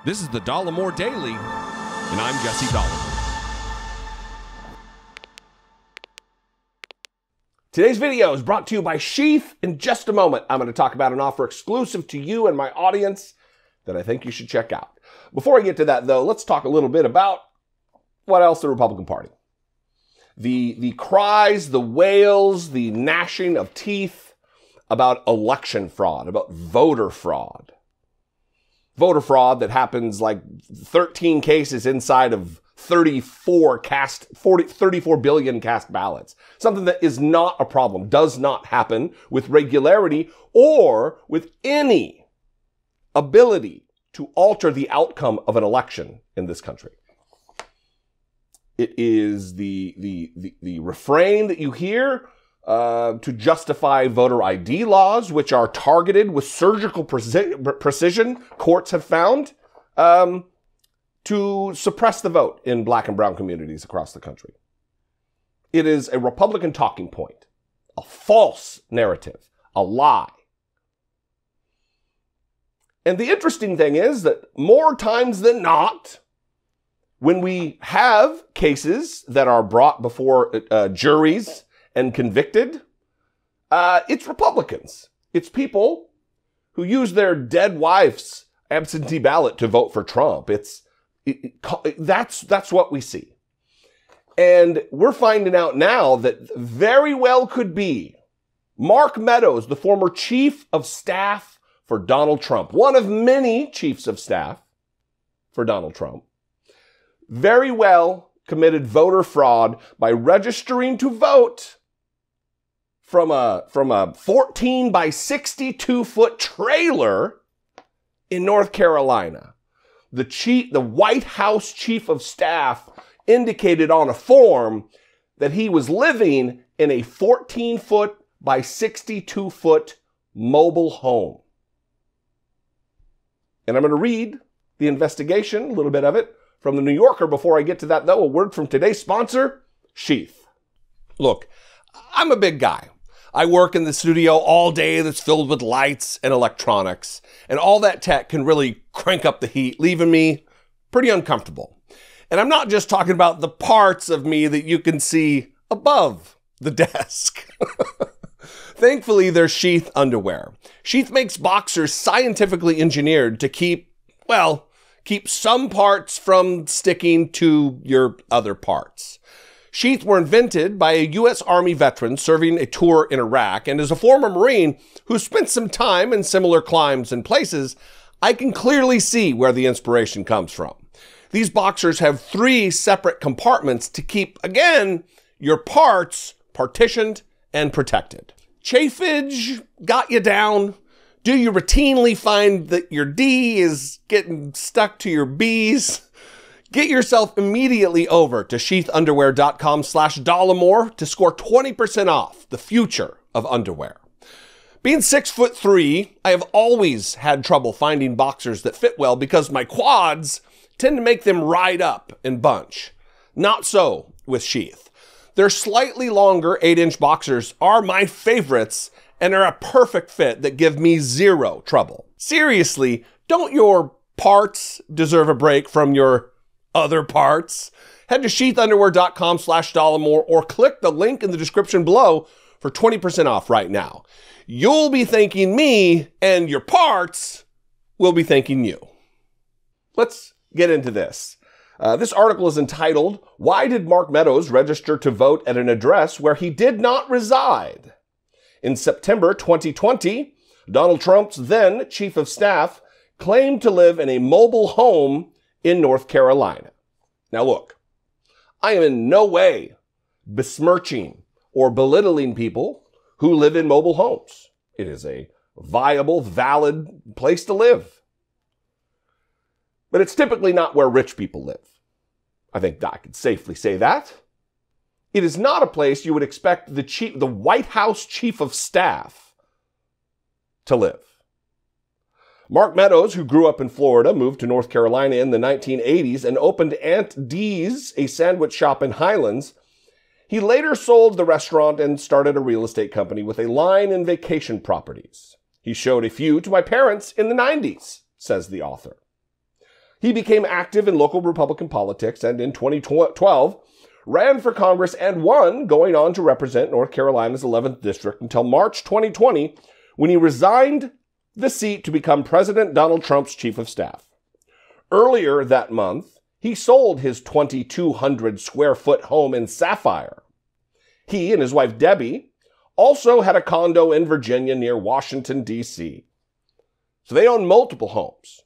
This is the Dollemore Daily, and I'm Jesse Dollemore. Today's video is brought to you by Sheath. In just a moment, I'm going to talk about an offer exclusive to you and my audience that I think you should check out. Before I get to that, though, let's talk a little bit about what else the Republican Party. The cries, the wails, the gnashing of teeth about election fraud, about voter fraud. Voter fraud that happens like 13 cases inside of 34 billion cast ballots. Something that is not a problem, does not happen with regularity or with any ability to alter the outcome of an election in this country. It is the refrain that you hear to justify voter ID laws, which are targeted with surgical precision, courts have found, to suppress the vote in black and brown communities across the country. It is a Republican talking point, a false narrative, a lie. And the interesting thing is that more times than not, when we have cases that are brought before juries and convicted, it's Republicans. It's people who use their dead wife's absentee ballot to vote for Trump. That's what we see. And we're finding out now that very well could be Mark Meadows, the former chief of staff for Donald Trump, one of many chiefs of staff for Donald Trump, very well committed voter fraud by registering to vote from a 14 by 62 foot trailer in North Carolina. The White House chief of staff indicated on a form that he was living in a 14 foot by 62 foot mobile home. And I'm going to read the investigation, a little bit of it, from the New Yorker. Before I get to that, though, a word from today's sponsor, Sheath. Look, I'm a big guy. I work in the studio all day that's filled with lights and electronics, and all that tech can really crank up the heat, leaving me pretty uncomfortable. And I'm not just talking about the parts of me that you can see above the desk. Thankfully, there's Sheath underwear. Sheath makes boxers scientifically engineered to keep some parts from sticking to your other parts. Sheath were invented by a U.S. Army veteran serving a tour in Iraq, and as a former Marine who spent some time in similar climes and places, I can clearly see where the inspiration comes from. These boxers have 3 separate compartments to keep, again, your parts partitioned and protected. Chafage got you down? Do you routinely find that your D is getting stuck to your B's? Get yourself immediately over to sheathunderwear.com/Dollemore to score 20% off the future of underwear. Being 6'3", I have always had trouble finding boxers that fit well because my quads tend to make them ride up and bunch. Not so with Sheath. Their slightly longer 8-inch boxers are my favorites and are a perfect fit that give me zero trouble. Seriously, don't your parts deserve a break from your other parts? Head to sheathunderwear.com/Dollemore or click the link in the description below for 20% off right now. You'll be thanking me, and your parts will be thanking you. Let's get into this. This article is entitled, "Why Did Mark Meadows Register to Vote at an Address Where He Did Not Reside?" In September 2020, Donald Trump's then chief of staff claimed to live in a mobile home in North Carolina. Now look, I am in no way besmirching or belittling people who live in mobile homes. It is a viable, valid place to live. But it's typically not where rich people live. I think I could safely say that. It is not a place you would expect the White House chief of staff to live. Mark Meadows, who grew up in Florida, moved to North Carolina in the 1980s and opened Aunt Dee's, a sandwich shop in Highlands. He later sold the restaurant and started a real estate company with a line in vacation properties. He showed a few to my parents in the 90s, says the author. He became active in local Republican politics and in 2012 ran for Congress and won, going on to represent North Carolina's 11th district until March 2020, when he resigned the seat to become President Donald Trump's chief of staff. Earlier that month, he sold his 2,200 square foot home in Sapphire. He and his wife Debbie also had a condo in Virginia near Washington, D.C. So they own multiple homes.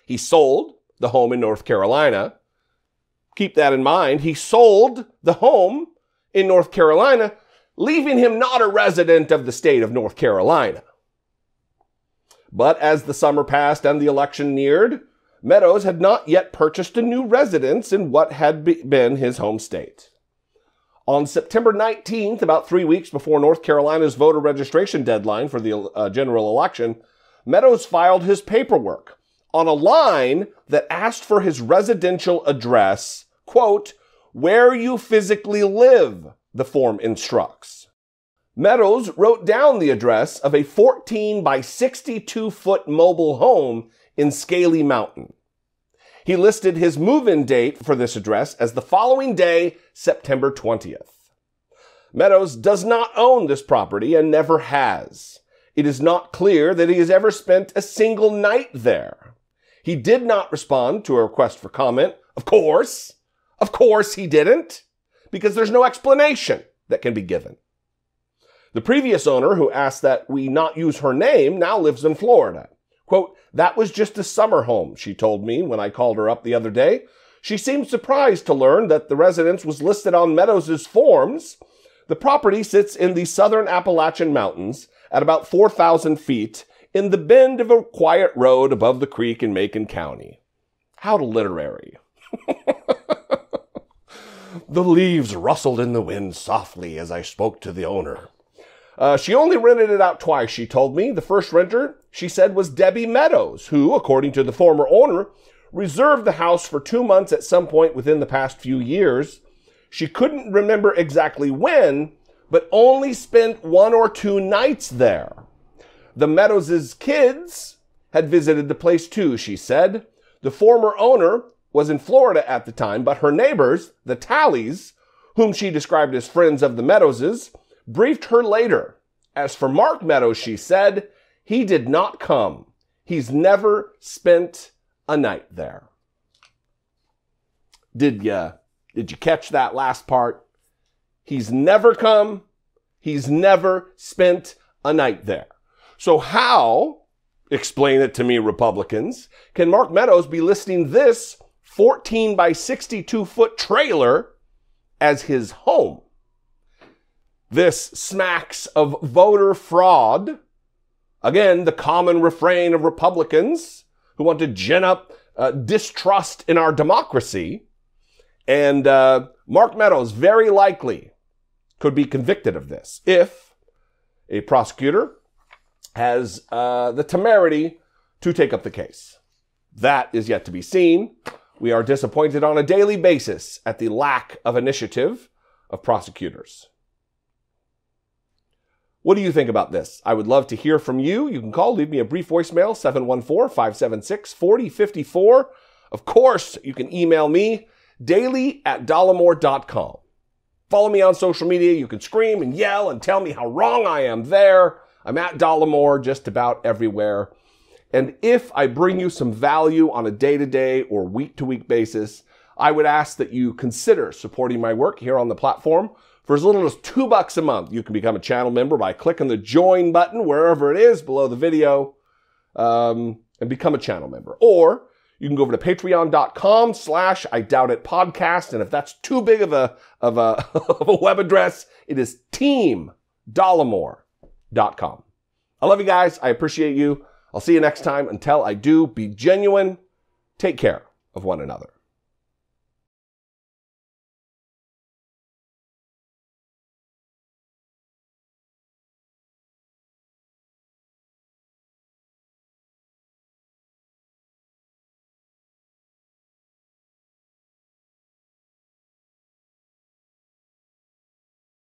He sold the home in North Carolina. Keep that in mind. He sold the home in North Carolina, leaving him not a resident of the state of North Carolina. But as the summer passed and the election neared, Meadows had not yet purchased a new residence in what had been his home state. On September 19th, about 3 weeks before North Carolina's voter registration deadline for the general election, Meadows filed his paperwork on a line that asked for his residential address, quote, where you physically live, the form instructs. Meadows wrote down the address of a 14 by 62 foot mobile home in Scaly Mountain. He listed his move-in date for this address as the following day, September 20th. Meadows does not own this property and never has. It is not clear that he has ever spent a single night there. He did not respond to a request for comment. Of course he didn't, because there's no explanation that can be given. The previous owner, who asked that we not use her name, now lives in Florida. Quote, that was just a summer home, she told me when I called her up the other day. She seemed surprised to learn that the residence was listed on Meadows' forms. The property sits in the southern Appalachian Mountains at about 4,000 feet in the bend of a quiet road above the creek in Macon County. How literary. The leaves rustled in the wind softly as I spoke to the owner. She only rented it out twice, she told me. The first renter, she said, was Debbie Meadows, who, according to the former owner, reserved the house for 2 months at some point within the past few years. She couldn't remember exactly when, but only spent 1 or 2 nights there. The Meadows' kids had visited the place too, she said. The former owner was in Florida at the time, but her neighbors, the Tallies, whom she described as friends of the Meadowses, briefed her later. As for Mark Meadows, she said, he did not come. He's never spent a night there. Did you catch that last part? He's never come. He's never spent a night there. So how, explain it to me, Republicans, can Mark Meadows be listing this 14 by 62 foot trailer as his home? This smacks of voter fraud. Again, the common refrain of Republicans who want to gin up distrust in our democracy. And Mark Meadows very likely could be convicted of this if a prosecutor has the temerity to take up the case. That is yet to be seen. We are disappointed on a daily basis at the lack of initiative of prosecutors. What do you think about this? I would love to hear from you. You can call, leave me a brief voicemail, 714-576-4054. Of course, you can email me, daily@dollemore.com. Follow me on social media. You can scream and yell and tell me how wrong I am there. I'm at Dollemore just about everywhere. And if I bring you some value on a day-to-day or week-to-week basis, I would ask that you consider supporting my work here on the platform. For as little as $2 a month, you can become a channel member by clicking the join button wherever it is below the video and become a channel member. Or you can go over to patreon.com/IDoubtItPodcast. And if that's too big of a web address, it is teamdollemore.com. I love you guys. I appreciate you. I'll see you next time. Until I do, be genuine. Take care of one another.